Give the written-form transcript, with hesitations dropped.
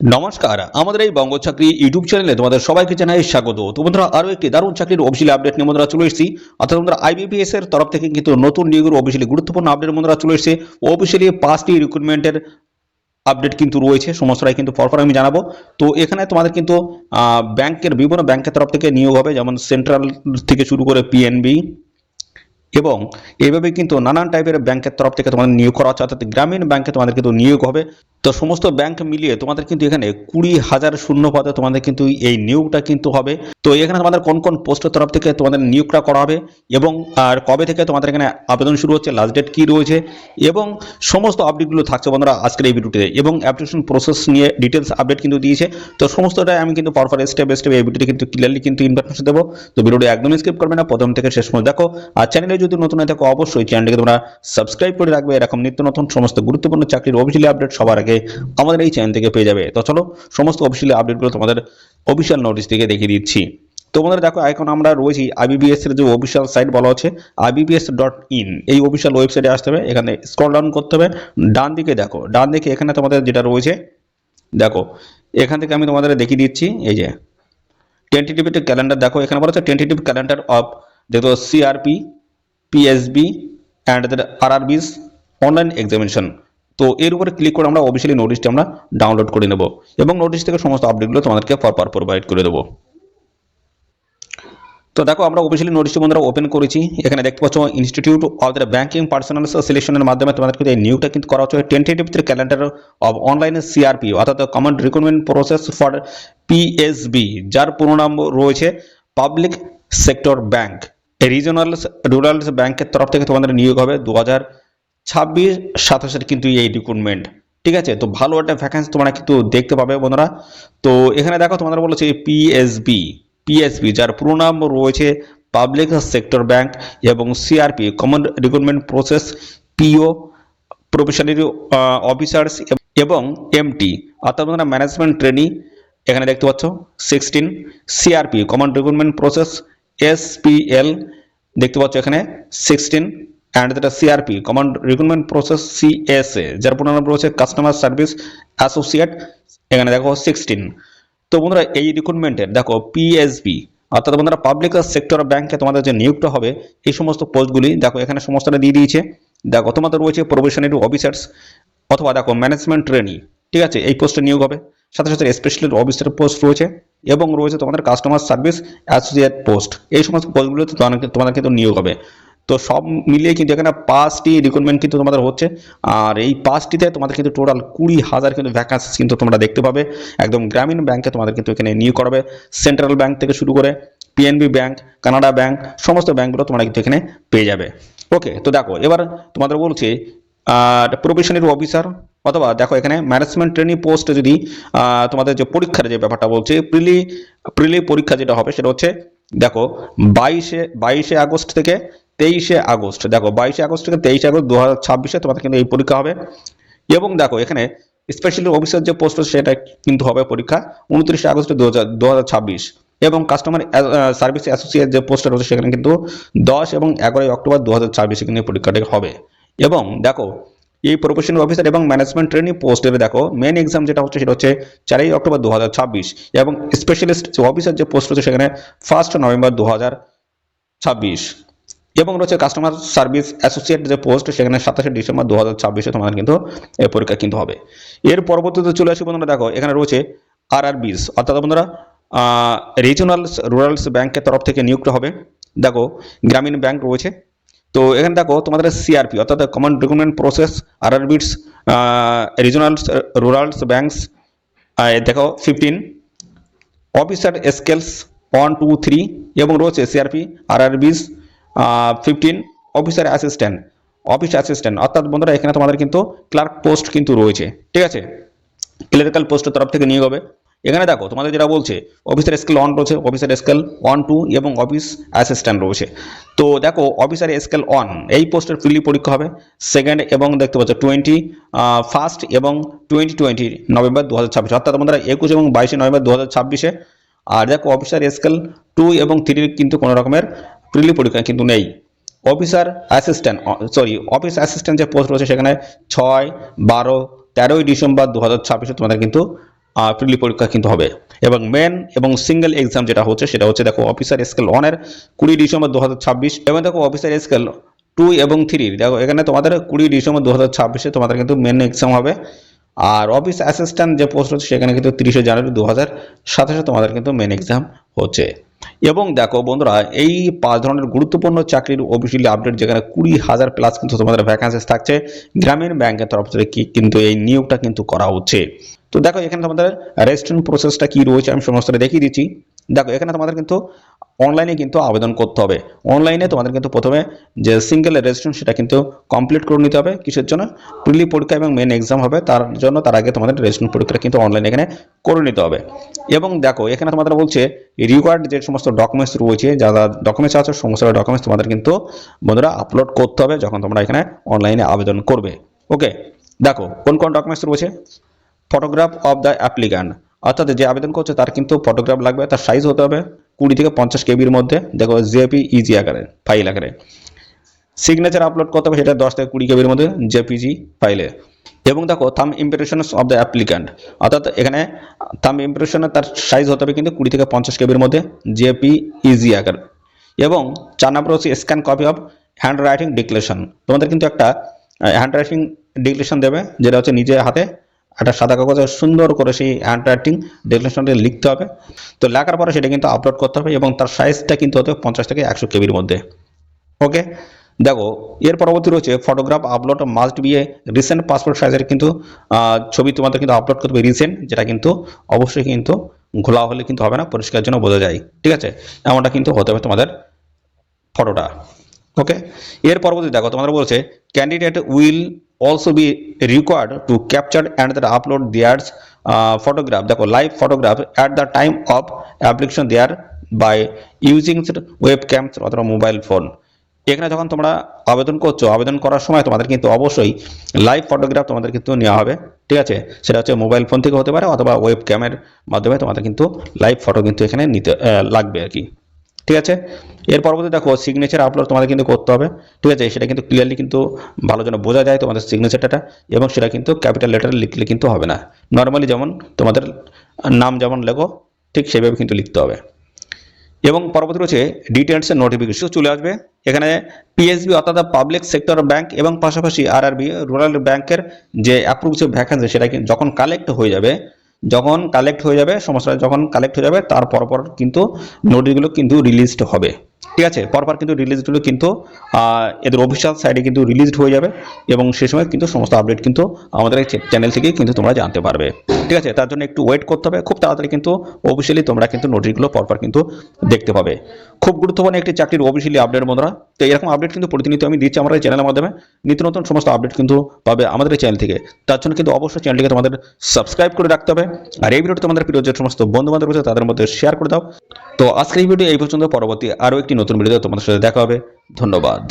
নমস্কার, আমাদের এই বঙ্গ চাকরি ইউটিউব চ্যানেলে তোমাদের সবাইকে জানাই স্বাগত। তো বন্ধুরা, আরো একটি দারুণ চাকরির অফিসিয়াল আপডেট নিয়ে বন্ধুরা চলে এসেছি। অর্থাৎ বন্ধুরা, আইবিপিএস এর তরফ থেকে কিন্তু নতুন নিয়োগের অফিসিয়ালি গুরুত্বপূর্ণ আপডেট বন্ধুরা চলে এসেছে। অফিসিয়ালি 5টি রিক্রুটমেন্টের আপডেট কিন্তু রয়েছে, সমস্তটাই কিন্তু পরপর আমি জানাবো। তো এখানে তোমাদের কিন্তু ব্যাংকের বিভিন্ন ব্যাংকের তরফ থেকে নিয়োগ হবে, যেমন সেন্ট্রাল থেকে শুরু করে পিএনবি এবং এইভাবে কিন্তু নানান টাইপের ব্যাংকের তরফ থেকে তোমাদের নিয়োগ করা হচ্ছে। অর্থাৎ গ্রামীণ ব্যাংকে তোমাদের কিন্তু নিয়োগ হবে। তো সমস্ত ব্যাংক মিলিয়ে তোমাদের কিন্তু এখানে 20,000 শূন্য পদে তোমাদের কিন্তু এই নিয়োগটা কিন্তু হবে। তো এখানে তোমাদের কোন কোন পোস্টের তরফ থেকে তোমাদের নিয়োগটা করা হবে এবং আর কবে থেকে তোমাদের এখানে আবেদন শুরু হচ্ছে, লাস্ট ডেট কি রয়েছে এবং সমস্ত আপডেটগুলো থাকছে বন্ধুরা আজকের এই ভিডিওতে। এবং অ্যাপ্লিকেশন প্রসেস নিয়ে ডিটেলস আপডেট কিন্তু দিয়েছে। তো সমস্তটাই আমি কিন্তু পরপর স্টেপ বাই স্টেপ এই ভিডিওতে কিন্তু ক্লিয়ারলি কিন্তু ইনফরমেশন দেবো। তো ভিডিওটি একদমই স্কিপ করবে না, প্রথম থেকে শেষ পর্যন্ত দেখো। আর চ্যানেলে যদি নতুন হয়ে থাকো অবশ্যই চ্যানেলটিকে তোমরা সাবস্ক্রাইব করে রাখবে। এরকম নিত্য নতুন সমস্ত গুরুত্বপূর্ণ চাকরির অফিসিয়ালি আপডেট সবার আগে আমাদের এই চ্যানেল থেকে পেয়ে যাবে। তো চলো সমস্ত অফিসিয়ালি আপডেটগুলো তোমাদের অফিসিয়াল নোটিশ থেকে দেখিয়ে দিচ্ছি। তো বন্ধুরা দেখো, এখন আমরা রয়েছি আইবিপিএস এর যে অফিসিয়াল সাইট বলা হচ্ছে ibps.in, এই অফিসিয়াল ওয়েবসাইটে আসতে হবে। এখানে স্ক্রল ডাউন করতে হবে, ডান দিকে দেখো, ডান দিকে এখানে তোমাদের যেটা রয়েছে দেখো, এখান থেকে আমি তোমাদের দেখিয়ে দিচ্ছি। এই যে টেন্টেটিভ ক্যালেন্ডার দেখো, এখানে বলা হচ্ছে টেন্টেটিভ ক্যালেন্ডার অফ দেখো CRP, PSB and RRBs online examination. তো এর উপরে ক্লিক করে আমরা অফিসিয়ালি নোটিশটি আমরা ডাউনলোড করে নেব এবং নোটিশ থেকে সমস্ত আপডেটগুলো তোমাদেরকে পরপর প্রোভাইড করে দেবো। তো দেখো, আমরা অফিসিয়ালি নোটিশটি বন্ধুরা ওপেন করেছি। এখানে দেখতে পাচ্ছ institute of the banking personnel সিলেকশনের মাধ্যমে তোমাদের কিন্তু এই নিয়োগটা কিন্তু করা হচ্ছে। Tentative calendar of online CRP অর্থাৎ common recruitment process for PSB, যার পুরো নাম রয়েছে public sector bank. Regional rural ব্যাংকের তরফ থেকে তোমাদের নিয়োগ হবে 2026-27 কিন্তু এই রিক্রুটমেন্ট। ঠিক আছে, তো ভালো একটা ভ্যাকেন্সি তোমরা কিন্তু দেখতে পাবে বন্ধুরা। তো এখানে দেখো তোমাদের বলেছে পিএসবি, যার পুরো নাম রয়েছে পাবলিক সেক্টর ব্যাংক, এবং সিআরপি কমন রিক্রুটমেন্ট প্রসেস পিও, প্রফেশনাল অফিসার্স এবং এমটি অর্থাৎ তোমরা ম্যানেজমেন্ট ট্রেনি। এখানে দেখতে পাচ্ছ 16 CRP common recruitment process SPL, দেখতে পাচ্ছ এখানে 16 অ্যান্ড যেটা CRP common recruitment process CSA, যার পুরো নাম রয়েছে কাস্টমার সার্ভিস অ্যাসোসিয়েট, এখানে দেখো 16। তো বন্ধুরা, এই রিক্রুটমেন্টের দেখো পিএসবি অর্থাৎ বন্ধুরা পাবলিক সেক্টর ব্যাংকে তোমাদের যে নিয়োগটা হবে, এই সমস্ত পোস্টগুলি দেখো এখানে সমস্তটা দিয়ে দিয়েছে। দেখো তোমাদের রয়েছে প্রফেশনাল অফিসার্স অথবা দেখো ম্যানেজমেন্ট ট্রেনি, ঠিক আছে, এই পোস্টে নিয়োগ হবে। সাথে সাথে স্পেশালিস্ট অফিসার পোস্ট রয়েছে এবং রয়েছে তোমাদের কাস্টমার সার্ভিস অ্যাসোসিয়েট পোস্ট। এই সমস্ত পোস্টগুলোতে তোমাদের কিন্তু নিয়োগ হবে। তো সব মিলিয়ে কিন্তু এখানে 5টি রিক্রুটমেন্ট কিন্তু তোমাদের হচ্ছে। আর এই 5টিতে তোমাদের কিন্তু টোটাল 20,000 কিন্তু ভ্যাকান্সি কিন্তু তোমরা দেখতে পাবে। একদম গ্রামীণ ব্যাংকে তোমাদের কিন্তু এখানে নিয়োগ করাবে। সেন্ট্রাল ব্যাংক থেকে শুরু করে পিএনবি ব্যাংক, কানাডা ব্যাংক, সমস্ত ব্যাংকগুলো তোমরা কিন্তু এখানে পেয়ে যাবে। ওকে, তো দেখো এবার তোমাদের বলছি প্রফেশনাল অফিসার অথবা দেখো এখানে ম্যানেজমেন্ট ট্রেনিং পোস্টে যদি তোমাদের যে পরীক্ষার যে ব্যাপারটা বলছে, প্রিলি পরীক্ষা যেটা হবে সেটা হচ্ছে দেখো 22 আগস্ট থেকে 23 আগস্ট, দেখো 22 আগস্ট থেকে 23 আগস্ট 2026 তোমাদের কিন্তু এই পরীক্ষা হবে। এবং দেখো এখানে স্পেশাল অফিসার যে পোস্ট সেটা কিন্তু হবে পরীক্ষা 29 আগস্ট 2026। এবং কাস্টমার সার্ভিস অ্যাসোসিয়েট যে পোস্টটা রয়েছে সেখানে কিন্তু 10 এবং 11 অক্টোবর 2026 কিন্তু পরীক্ষাটা হবে। এবং দেখো এই প্রফেশনাল অফিসার এবং ম্যানেজমেন্ট ট্রেনিং পোস্টের দেখো মেন এক্সাম যেটা হচ্ছে সেটা হচ্ছে 4 অক্টোবর 2026 এবং স্পেশালিস্ট অফিসার যে পোস্ট রয়েছে সেখানে 1 নভেম্বর 2026। এবং রয়েছে কাস্টমার সার্ভিস অ্যাসোসিয়েট যে পোস্ট সেখানে 27 ডিসেম্বর 2026 তোমাদের কিন্তু এই পরীক্ষা কিন্তু হবে। এর পরবর্তীতে চলে আসি বন্ধুরা, দেখো এখানে রয়েছে আরআরবিস অর্থাৎ বন্ধুরা রিজনাল রুরালস ব্যাংকের তরফ থেকে নিয়োগটা হবে। দেখো গ্রামীণ ব্যাংক রয়েছে। তো এখানে দেখো তোমাদের সিআরপি অর্থাৎ common recruitment process RRBs regional rurals banks, দেখো 15 অফিসার স্কেলস 1, 2, 3 এবং রয়েছে CRP RRBs 15 officer assistant, office assistant অর্থাৎ বন্ধুরা এখানে তোমাদের কিন্তু ক্লার্ক পোস্ট কিন্তু রয়েছে। ঠিক আছে, ক্লারিক্যাল পোস্টের তরফ থেকে নিয়োগ হবে। এখানে দেখো তোমাদের যেটা বলছে অফিসার স্কেল 1 রয়েছে, অফিসার স্কেল 1, 2 এবং অফিস অ্যাসিস্ট্যান্ট রয়েছে। তো দেখো অফিসার স্কেল 1 এই পোস্টের প্রিলি পরীক্ষা হবে 2 এবং দেখতে পাচ্ছ 21 এবং 2020 নভেম্বর 2026 অর্থাৎ বন্ধুরা 21 এবং 22 নভেম্বর 2026। আর দেখো অফিসার স্কেল 2 এবং 3 কিন্তু কোনো রকমের প্রিলি পরীক্ষা কিন্তু নেই। অফিসার অ্যাসিস্ট্যান্ট অফিস অ্যাসিস্ট্যান্ট যে পোস্ট রয়েছে সেখানে 6, 12, 13 ডিসেম্বর 2026 তোমাদের কিন্তু প্রিলি পরীক্ষা কিন্তু হবে। এবং মেন এবং সিঙ্গেল এক্সাম যেটা হচ্ছে সেটা হচ্ছে দেখো অফিসার স্কেল 1 এর 20 ডিসেম্বর 2026 এবং দেখো অফিসার স্কেল 2 এবং 3 দেখো এখানে তোমাদের 20 ডিসেম্বর 2026 তোমাদের কিন্তু মেন এক্সাম হবে। আর অফিস অ্যাসিস্ট্যান্ট যে পোস্ট হচ্ছে সেখানে কিন্তু 30 জানুয়ারি 2027 তোমাদের কিন্তু মেন এক্সাম হচ্ছে। এবং দেখো বন্ধুরা এই 5 ধরনের গুরুত্বপূর্ণ চাকরির অফিসিয়ালি আপডেট যেখানে 20,000 প্লাস কিন্তু তোমাদের ভ্যাকান্সিস থাকছে গ্রামীণ ব্যাংকের তরফ থেকে কিন্তু এই নিয়োগটা কিন্তু করা হচ্ছে। তো দেখো এখানে তোমাদের রেজিস্ট্রেশন প্রসেসটা কি রয়েছে আমি সমস্তটা দেখিয়ে দিচ্ছি। দেখো এখানে তোমাদের কিন্তু অনলাইনে কিন্তু আবেদন করতে হবে। অনলাইনে তোমাদের কিন্তু প্রথমে যে সিঙ্গেল রেজিস্ট্রেশন সেটা কিন্তু কমপ্লিট করে নিতে হবে। কিসের জন্য? প্রিলি পরীক্ষা এবং মেন এক্সাম হবে, তার জন্য তার আগে তোমাদের রেজিস্ট্রেশন পরীক্ষাটা কিন্তু অনলাইনে এখানে করে নিতে হবে। এবং দেখো এখানে তোমাদের বলছে রিকোয়ার্ড যে সমস্ত ডকুমেন্টস রয়েছে, যা যা ডকুমেন্টস আছে সমস্ত ডকুমেন্টস তোমাদের কিন্তু বন্ধুরা আপলোড করতে হবে যখন তোমরা এখানে অনলাইনে আবেদন করবে। ওকে, দেখো কোন কোন ডকুমেন্টস রয়েছে। ফটোগ্রাফ অফ দ্য অ্যাপ্লিক্যান্ট, অর্থাৎ যে আবেদন করছে তার কিন্তু ফটোগ্রাফ লাগবে, তার সাইজ হতে হবে 20 থেকে 50 কেবির মধ্যে, দেখো জেপিইজি আকারে ফাইল আকারে। সিগনেচার আপলোড করতে হবে, সেটা 10 থেকে 20 কেবির মধ্যে জেপিজি ফাইলে। এবং দেখো থাম ইমপ্রেশনস অফ দ্য অ্যাপ্লিক্যান্ট, অর্থাৎ এখানে থাম ইমপ্রেশনের তার সাইজ হতে হবে কিন্তু 20 থেকে 50 কেবির মধ্যে জেপিইজি আকার। এবং 4 নম্বর হচ্ছে scan copy of hand writing declaration, তোমাদের কিন্তু একটা হ্যান্ড রাইটিং ডিক্লেরেশন দেবে যেটা হচ্ছে নিজে হাতে একটা সাদা কাগজে সুন্দর করে সেই হ্যান্ড রাইটিং ডিক্লেরেশনটা লিখতে হবে। তো লেখার পরে সেটা কিন্তু আপলোড করতে হবে এবং তার সাইজটা কিন্তু হতে হবে 50 থেকে 100 কেবির মধ্যে। ওকে, দেখো এর পরবর্তী রয়েছে photograph upload must B a recent passport সাইজের কিন্তু ছবি তোমাদের কিন্তু আপলোড করতে হবে রিসেন্ট, যেটা কিন্তু অবশ্যই কিন্তু ঘোলা হলে কিন্তু হবে না, পরিষ্কার জন্য বোঝা যায়। ঠিক আছে, এমনটা কিন্তু হতে হবে তোমাদের ফটোটা। ওকে, এর পরবর্তী দেখো তোমাদের বলছে candidate will also be required to capture and upload theirs photograph, দেখো live photograph at the time of application there by using web cams অথবা মোবাইল ফোন। এখানে যখন তোমরা আবেদন করছো, আবেদন করার সময় তোমাদের কিন্তু অবশ্যই লাইভ ফটোগ্রাফ তোমাদের কিন্তু নেওয়া হবে। ঠিক আছে, সেটা হচ্ছে মোবাইল ফোন থেকে হতে পারে অথবা ওয়েব ক্যামের মাধ্যমে তোমাদের কিন্তু লাইভ ফটো কিন্তু এখানে নিতে লাগবে আর কি। ঠিক আছে, এর পরবর্তী দেখো সিগনেচার আপলোড তোমাদের কিন্তু করতে হবে। ঠিক আছে, সেটা কিন্তু ক্লিয়ারলি কিন্তু ভালো যেন বোঝা যায় তোমাদের সিগনেচারটা, এবং সেটা কিন্তু ক্যাপিটাল লেটারে লিখলে কিন্তু হবে না, নর্মালি যেমন তোমাদের নাম যেমন লেখো ঠিক সেভাবে কিন্তু লিখতে হবে। এবং পরবর্তী রয়েছে ডিটেলসের নোটিফিকেশন চলে আসবে এখানে পিএসবি অর্থাৎ পাবলিক সেক্টর ব্যাংক এবং পাশাপাশি আরআরবি রুরাল ব্যাংকের যে অ্যাপ্রুভ যে ভ্যাকেন্সি সেটা যখন কালেক্ট হয়ে যাবে সমস্যা যখন কালেক্ট হয়ে যাবে তার পরপর কিন্তু নোটিশগুলো কিন্তু রিলিজড হবে। ঠিক আছে, পরপর কিন্তু রিলিজগুলো কিন্তু এদের অফিসিয়াল সাইটে কিন্তু রিলিজড হয়ে যাবে এবং সে সময় কিন্তু সমস্ত আপডেট কিন্তু আমাদের চ্যানেল থেকে কিন্তু তোমরা জানতে পারবে। ঠিক আছে, তার জন্য একটু ওয়েট করতে হবে, খুব তাড়াতাড়ি কিন্তু অফিসিয়ালি তোমরা কিন্তু নোটিশগুলো পরপর কিন্তু দেখতে পাবে। খুব গুরুত্বপূর্ণ একটি চাকরির অফিসিয়ালি আপডেট বন্ধুরা। তো এরকম আপডেট কিন্তু প্রতিনিয়ত আমি দিচ্ছি আমার এই চ্যানেলের মাধ্যমে, নিত্য নতুন সমস্ত আপডেট কিন্তু পাবে আমাদের এই চ্যানেল থেকে। তার জন্য কিন্তু অবশ্যই চ্যানেলটিকে তোমাদের সাবস্ক্রাইব করে রাখতে হবে, আর এই ভিডিওটি তোমাদের প্রিয় যে সমস্ত বন্ধু বান্ধব রয়েছে তাদের মধ্যে শেয়ার করে দাও। তো আজকের এই ভিডিও এই পর্যন্ত, পরবর্তী আরও একটি নতুন ভিডিওতে তোমাদের সাথে দেখা হবে। ধন্যবাদ।